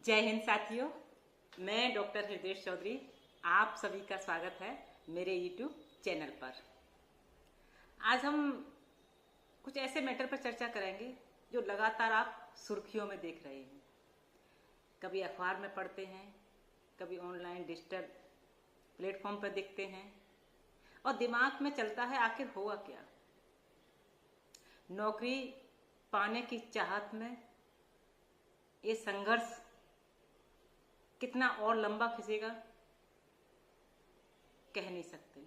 जय हिंद साथियों, मैं डॉक्टर हृदय चौधरी आप सभी का स्वागत है मेरे यूट्यूब चैनल पर। आज हम कुछ ऐसे मैटर पर चर्चा करेंगे जो लगातार आप सुर्खियों में देख रहे हैं। कभी अखबार में पढ़ते हैं, कभी ऑनलाइन डिजिटल प्लेटफॉर्म पर देखते हैं और दिमाग में चलता है आखिर होगा क्या। नौकरी पाने की चाहत में ये संघर्ष कितना और लंबा खिंचेगा कह नहीं सकते,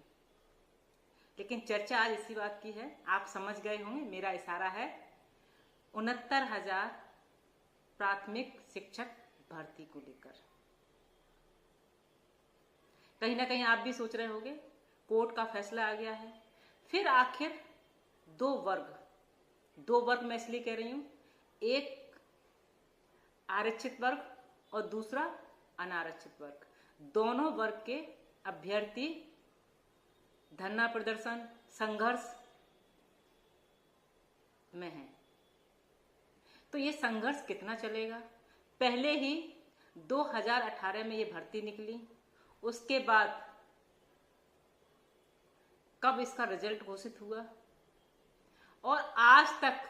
लेकिन चर्चा आज इसी बात की है। आप समझ गए होंगे, मेरा इशारा है 69,000 प्राथमिक शिक्षक भर्ती को लेकर। कहीं ना कहीं आप भी सोच रहे होंगे कोर्ट का फैसला आ गया है, फिर आखिर दो वर्ग मैं इसलिए कह रही हूं, एक आरक्षित वर्ग और दूसरा अनारक्षित वर्ग, दोनों वर्ग के अभ्यर्थी धरना प्रदर्शन संघर्ष में हैं। तो ये संघर्ष कितना चलेगा? पहले ही 2018 में ये भर्ती निकली, उसके बाद कब इसका रिजल्ट घोषित हुआ और आज तक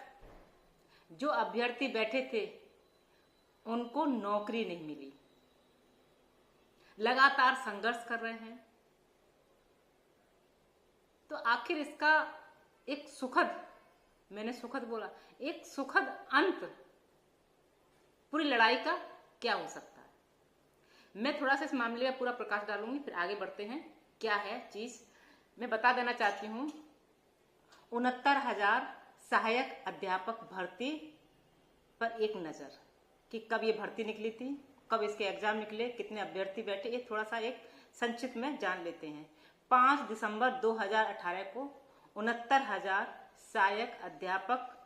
जो अभ्यर्थी बैठे थे उनको नौकरी नहीं मिली। लगातार संघर्ष कर रहे हैं। तो आखिर इसका एक सुखद, मैंने सुखद बोला, एक सुखद अंत पूरी लड़ाई का क्या हो सकता है? मैं थोड़ा सा इस मामले में पूरा प्रकाश डालूंगी, फिर आगे बढ़ते हैं। क्या है चीज मैं बता देना चाहती हूं। 69,000 सहायक अध्यापक भर्ती पर एक नजर कि कब ये भर्ती निकली थी, कब इसके एग्जाम निकले, कितने अभ्यर्थी बैठे, ये थोड़ा सा एक संक्षिप्त में जान लेते हैं। 5 दिसंबर 2018 को 69,000 सहायक अध्यापक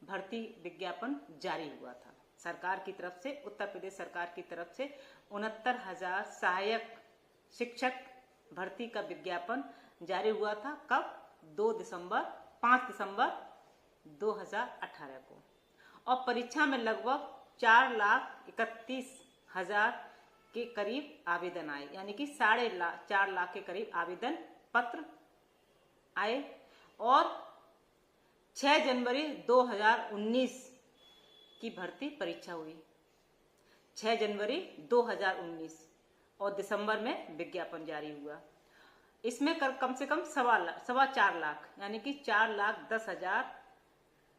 भर्ती विज्ञापन जारी हुआ था सरकार की तरफ से, उत्तर प्रदेश सरकार की तरफ से 69,000 सहायक शिक्षक भर्ती का विज्ञापन जारी हुआ था। कब? 5 दिसंबर 2018 को। और परीक्षा में लगभग 4,31,000 के करीब आवेदन आए, यानी कि 4.5 लाख के करीब आवेदन पत्र आए। और 6 जनवरी 2019 की भर्ती परीक्षा हुई, 6 जनवरी 2019, और दिसंबर में विज्ञापन जारी हुआ। इसमें कम से कम 4.25 लाख यानी कि 4,10,000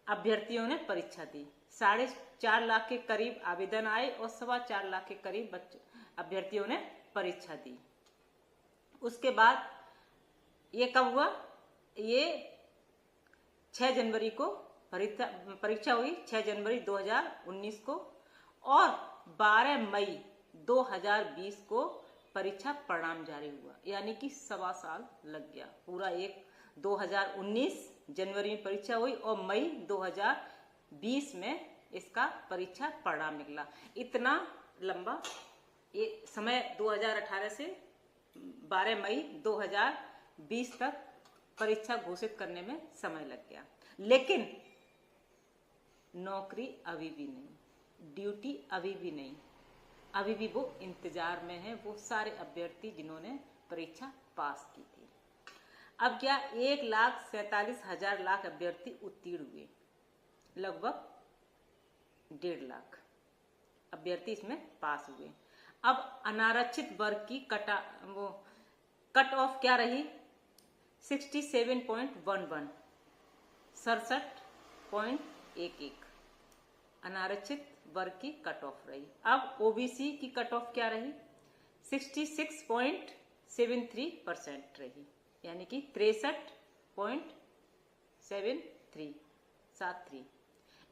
अभ्यर्थियों ने परीक्षा दी। 4.5 लाख के करीब आवेदन आए और 4.25 लाख के करीब अभ्यर्थियों ने परीक्षा दी। उसके बाद ये कब हुआ? ये 6 जनवरी को परीक्षा हुई, 6 जनवरी 2019 को, और 12 मई 2020 को परीक्षा परिणाम जारी हुआ, यानी कि 1.25 साल लग गया। पूरा 2019 जनवरी में परीक्षा हुई और मई 2020 में इसका परीक्षा परिणाम निकला। इतना लंबा ये समय 2018 से 12 मई 2020 तक परीक्षा घोषित करने में समय लग गया, लेकिन नौकरी अभी भी नहीं, ड्यूटी अभी भी नहीं, अभी भी वो इंतजार में है, वो सारे अभ्यर्थी जिन्होंने परीक्षा पास की थी। अब क्या 1,47,000 अभ्यर्थी उत्तीर्ण हुए, लगभग 1.5 लाख अभ्यर्थी इसमें पास हुए। अब अनारक्षित वर्ग की कट ऑफ क्या रही? 67.11, 67.11 अनारक्षित वर्ग की कट ऑफ रही। अब ओबीसी की कट ऑफ क्या रही? 66.73% रही, यानी कि 63.73।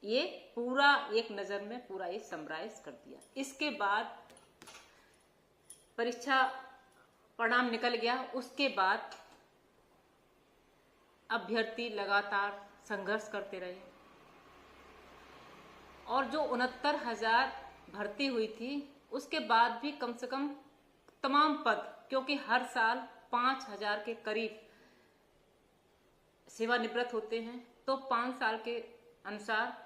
ये पूरा एक नजर में पूरा ये समराइज कर दिया। इसके बाद परीक्षा परिणाम निकल गया। उसके बाद अभ्यर्थी लगातार संघर्ष करते रहे और जो 69,000 भर्ती हुई थी उसके बाद भी कम से कम तमाम पद, क्योंकि हर साल 5,000 के करीब सेवानिवृत्त होते हैं, तो 5 साल के अनुसार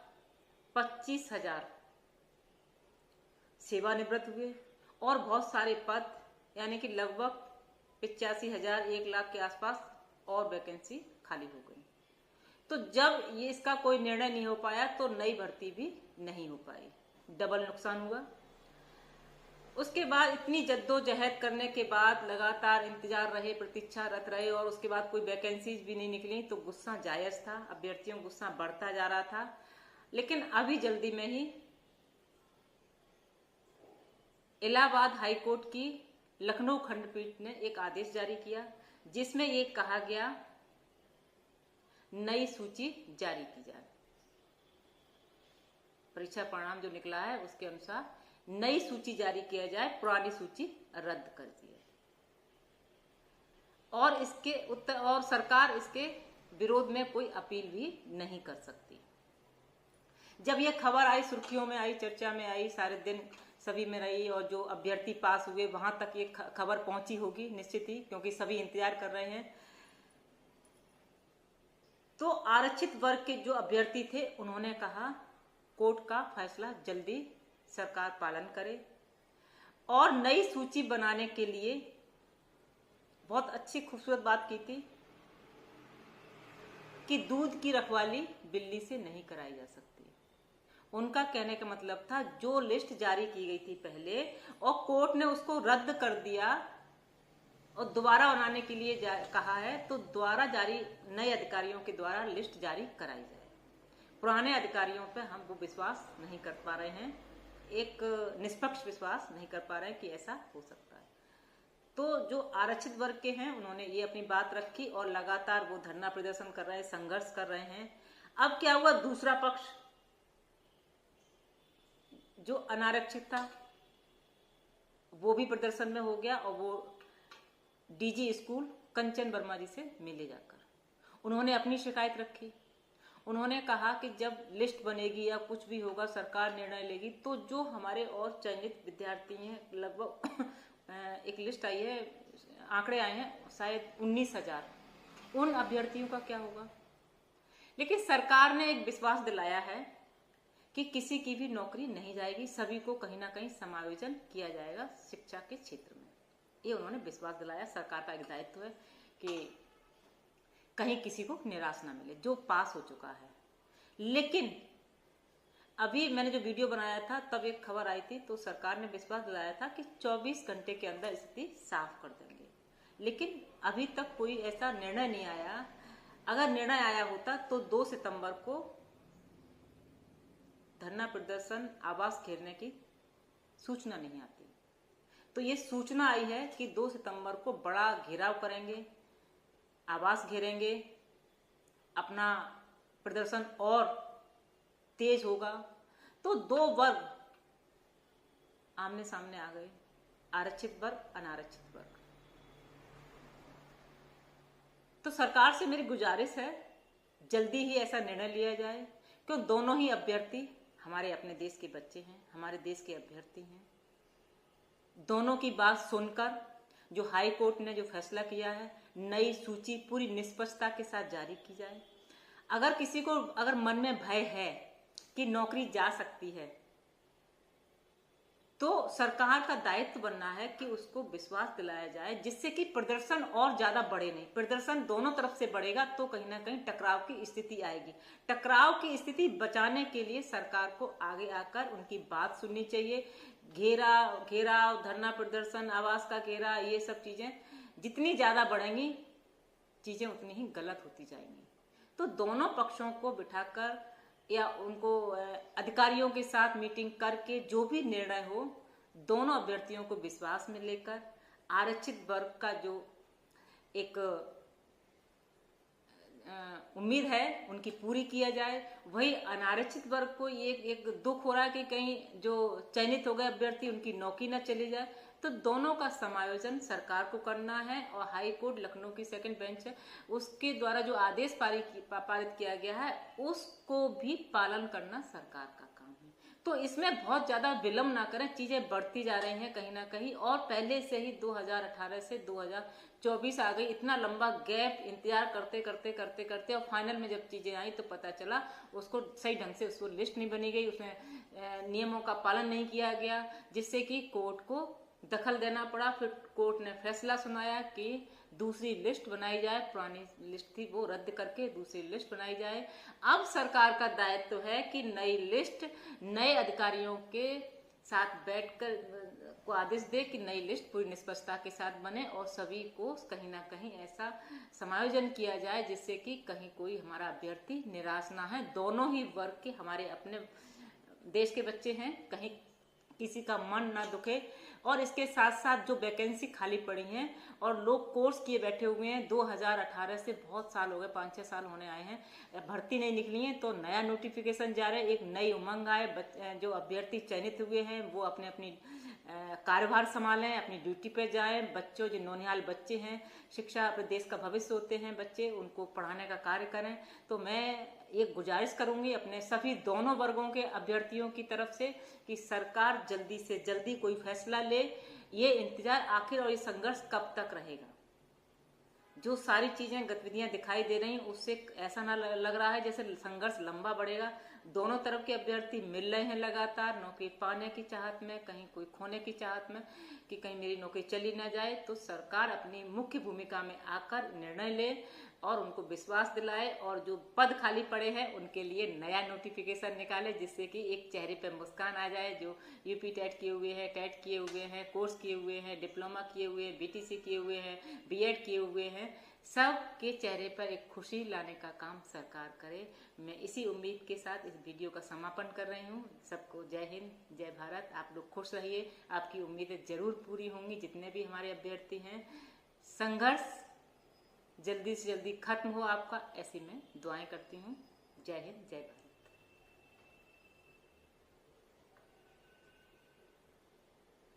25,000 सेवानिवृत्त हुए और बहुत सारे पद यानी कि लगभग 85,000 1 लाख के आसपास और वैकेंसी खाली हो गई। तो जब ये इसका कोई निर्णय नहीं हो पाया तो नई भर्ती भी नहीं हो पाई, डबल नुकसान हुआ। उसके बाद इतनी जद्दोजहद करने के बाद लगातार इंतजार रहे, प्रतीक्षारत रहे और उसके बाद कोई वैकेंसीज भी नहीं निकली, तो गुस्सा जायज था, अभ्यर्थियों का गुस्सा बढ़ता जा रहा था। लेकिन अभी जल्दी में ही इलाहाबाद हाई कोर्ट की लखनऊ खंडपीठ ने एक आदेश जारी किया जिसमें ये कहा गया नई सूची जारी की जाए। परीक्षा परिणाम जो निकला है उसके अनुसार नई सूची जारी किया जाए, पुरानी सूची रद्द कर दी है। और इसके और सरकार इसके विरोध में कोई अपील भी नहीं कर सकती। जब यह खबर आई, सुर्खियों में आई, चर्चा में आई, सारे दिन सभी में रही और जो अभ्यर्थी पास हुए वहां तक ये खबर पहुंची होगी निश्चित ही, क्योंकि सभी इंतजार कर रहे हैं। तो आरक्षित वर्ग के जो अभ्यर्थी थे उन्होंने कहा कोर्ट का फैसला जल्दी सरकार पालन करे और नई सूची बनाने के लिए बहुत अच्छी खूबसूरत बात की थी कि दूध की रखवाली बिल्ली से नहीं कराई जा सकती। उनका कहने का मतलब था जो लिस्ट जारी की गई थी पहले और कोर्ट ने उसको रद्द कर दिया और दोबारा बनाने के लिए कहा है, तो दोबारा जारी नए अधिकारियों के द्वारा लिस्ट जारी कराई जाए। पुराने अधिकारियों पे हम वो विश्वास नहीं कर पा रहे हैं, एक निष्पक्ष विश्वास नहीं कर पा रहे हैं कि ऐसा हो सकता है। तो जो आरक्षित वर्ग के हैं उन्होंने ये अपनी बात रखी और लगातार वो धरना प्रदर्शन कर रहे हैं, संघर्ष कर रहे हैं। अब क्या हुआ, दूसरा पक्ष जो अनारक्षित था वो भी प्रदर्शन में हो गया और वो डीजी स्कूल कंचन वर्मा जी से मिले जाकर उन्होंने अपनी शिकायत रखी। उन्होंने कहा कि जब लिस्ट बनेगी या कुछ भी होगा, सरकार निर्णय लेगी, तो जो हमारे और चयनित विद्यार्थी हैं, लगभग एक लिस्ट आई है, आंकड़े आए हैं शायद 19,000, उन अभ्यर्थियों का क्या होगा। लेकिन सरकार ने एक विश्वास दिलाया है कि किसी की भी नौकरी नहीं जाएगी, सभी को कहीं ना कहीं समायोजन किया जाएगा शिक्षा के क्षेत्र में। ये उन्होंने विश्वास दिलाया। सरकार का एक दायित्व है कि कहीं किसी को निराश ना मिले जो पास हो चुका है। लेकिन अभी मैंने जो वीडियो बनाया था तब एक खबर आई थी, तो सरकार ने विश्वास दिलाया था कि 24 घंटे के अंदर स्थिति साफ कर देंगे। लेकिन अभी तक कोई ऐसा निर्णय नहीं आया। अगर निर्णय आया होता तो 2 सितंबर को धरना प्रदर्शन, आवास घेरने की सूचना नहीं आती। तो ये सूचना आई है कि 2 सितंबर को बड़ा घेराव करेंगे, आवास घेरेंगे, अपना प्रदर्शन और तेज होगा। तो 2 वर्ग आमने सामने आ गए, आरक्षित वर्ग, अनारक्षित वर्ग। तो सरकार से मेरी गुजारिश है जल्दी ही ऐसा निर्णय लिया जाए, क्यों दोनों ही अभ्यर्थी हमारे अपने देश के बच्चे हैं, हमारे देश के अभ्यर्थी हैं। दोनों की बात सुनकर जो हाई कोर्ट ने जो फैसला किया है, नई सूची पूरी निष्पक्षता के साथ जारी की जाए। अगर किसी को अगर मन में भय है कि नौकरी जा सकती है, तो सरकार का दायित्व बनना है कि उसको विश्वास दिलाया जाए, जिससे कि प्रदर्शन और ज्यादा बढ़े नहीं। प्रदर्शन दोनों तरफ से बढ़ेगा तो कहीं ना कहीं टकराव की स्थिति आएगी। टकराव की स्थिति बचाने के लिए सरकार को आगे आकर उनकी बात सुननी चाहिए। घेराव, धरना प्रदर्शन, आवास का घेरा, ये सब चीजें जितनी ज्यादा बढ़ेंगी चीजें उतनी ही गलत होती जाएंगी। तो दोनों पक्षों को बिठाकर या उनको अधिकारियों के साथ मीटिंग करके जो भी निर्णय हो, दोनों अभ्यर्थियों को विश्वास में लेकर आरक्षित वर्ग का जो एक उम्मीद है उनकी पूरी किया जाए। वही अनारक्षित वर्ग को ये एक दुख हो रहा है कि कहीं जो चयनित हो गए अभ्यर्थी उनकी नौकरी न चली जाए। तो दोनों का समायोजन सरकार को करना है और हाई कोर्ट लखनऊ की 2nd बेंच है, उसके द्वारा जो आदेश पारित किया गया है उसको भी पालन करना सरकार का काम है। तो इसमें बहुत ज्यादा विलंब ना करें, चीजें बढ़ती जा रही हैं कहीं ना कहीं, और पहले से ही 2018 से 2024 आ गई, इतना लंबा गैप इंतजार करते करते करते करते और फाइनल में जब चीजें आई तो पता चला उसको सही ढंग से उसको लिस्ट नहीं बनी गई, उसमें नियमों का पालन नहीं किया गया, जिससे कि कोर्ट को दखल देना पड़ा। फिर कोर्ट ने फैसला सुनाया कि दूसरी लिस्ट बनाई जाए, पुरानी लिस्ट थी वो रद्द करके दूसरी लिस्ट बनाई जाए। अब सरकार का दायित्व है कि नई लिस्ट नए अधिकारियों के साथ बैठकर को आदेश दे कि नई लिस्ट पूरी निष्पक्षता के साथ बने और सभी को कहीं ना कहीं ऐसा समायोजन किया जाए जिससे कि कहीं कोई हमारा अभ्यर्थी निराश ना है। दोनों ही वर्ग के हमारे अपने देश के बच्चे हैं, कहीं किसी का मन ना दुखे। और इसके साथ साथ जो वैकेंसी खाली पड़ी हैं और लोग कोर्स किए बैठे हुए हैं, 2018 से बहुत साल हो गए, 5-6 साल होने आए हैं, भर्ती नहीं निकली है, तो नया नोटिफिकेशन जा रहा है, एक नई उमंग आए, जो अभ्यर्थी चयनित हुए हैं वो अपने अपनी कार्यभार संभालें, अपनी ड्यूटी पे जाएं। बच्चों जो नौनिहाल बच्चे हैं, शिक्षा अपने देश का भविष्य होते हैं बच्चे, उनको पढ़ाने का कार्य करें। तो मैं एक गुजारिश करूंगी अपने सभी दोनों वर्गों के अभ्यर्थियों की तरफ से कि सरकार जल्दी से जल्दी कोई फैसला ले। ये इंतजार आखिर और ये संघर्ष कब तक रहेगा? जो सारी चीजें गतिविधियां दिखाई दे रही हैं उससे ऐसा ना लग रहा है जैसे संघर्ष लंबा बढ़ेगा। दोनों तरफ के अभ्यर्थी मिल रहे हैं लगातार नौकरी पाने की चाहत में, कहीं कोई खोने की चाहत में कि कहीं मेरी नौकरी चली ना जाए। तो सरकार अपनी मुख्य भूमिका में आकर निर्णय ले और उनको विश्वास दिलाए और जो पद खाली पड़े हैं उनके लिए नया नोटिफिकेशन निकाले, जिससे कि एक चेहरे पर मुस्कान आ जाए। जो यूपी टेट किए हुए हैं, टेट किए हुए हैं, कोर्स किए हुए हैं, डिप्लोमा किए हुए हैं, बीटीसी किए हुए हैं, बीएड किए हुए हैं, सब के चेहरे पर एक खुशी लाने का काम सरकार करे। मैं इसी उम्मीद के साथ इस वीडियो का समापन कर रही हूँ। सबको जय हिंद, जय भारत। आप लोग खुश रहिए, आपकी उम्मीदें जरूर पूरी होंगी जितने भी हमारे अभ्यर्थी हैं। संघर्ष जल्दी से जल्दी खत्म हो आपका, ऐसी मैं दुआएं करती हूँ। जय हिंद, जय भारत।